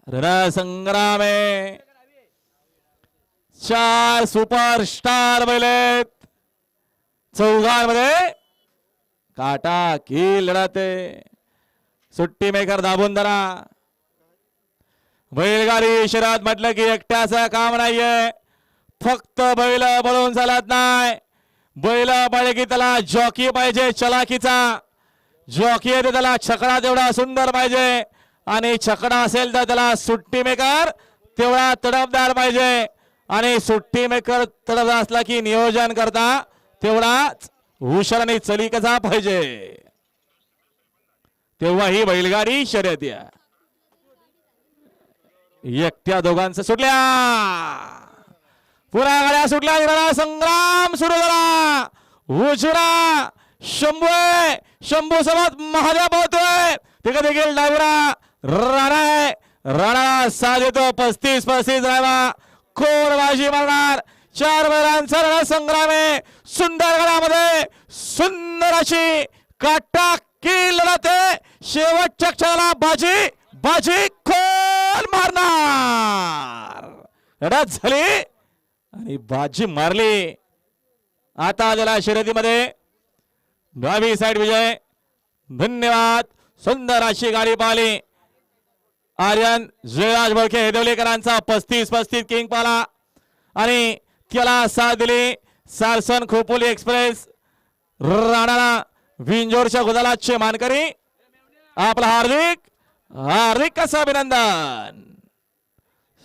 रणसंग्राम आहे. 4 सुपरस्टार बैल आहेत. चौघांमध्ये काटा की लढत आहे. सुट्टी मेकर दाबून धरा. बैलगाडी शर्यत म्हटलं की एकट्याचं काम नाहीये. फक्त बैल बळून चालत नाही. बैल पाहिजे की त्याला जॉकी पाहिजे. चलाकीचा जॉकी आहे त्याला छकडा तेवढा सुंदर पाहिजे. आणि छकडा असेल तर त्याला सुट्टी मेकर तेवढा तडफदार पाहिजे. आणि सुट्टी मेकर तडफदार असला की नियोजन करता तेवढाच हुशार आणि चलिकेचा पाहिजे. तेव्हा ही बैलगाडी शर्यत आहे. एकट्या दोघांचं सुटल्या. पुन्हा गाड्या सुटल्या. संग्राम सुरू झाला. उशिरा शंभू आहे. शंभू सोबत महादेव पोहतोय. तिकडे देखील डायव्हरा राणा राणा साथ येतो. 35-35 ड्रायव्हर कोण बाजी मारणार. 4 बैलांचा रणसंग्राम आहे. सुंदर गडामध्ये सुंदर अशी काटा की लढत आहे. शेवटच्या क्षणाला बाजी बाजी कोण मारणार. लढत झाली आणि बाजी मारली. आता आलेला शर्यतीमध्ये डावी साइड विजय. धन्यवाद. सुंदर अशी गाडी पाहिली. आर्यन जयराज बळके हेदवलेकरांचा 35-35 किंग पाला आणि त्याला साथ दिली सारसन खोपोली एक्सप्रेस. राणा विंजोरच्या गुलालाचे मानकरी आपला हार्दिक हार्दिक असं अभिनंदन.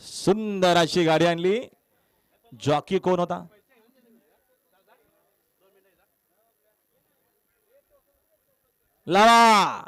सुंदर अशी गाडी आणली. जॉकी कोण होता. लावा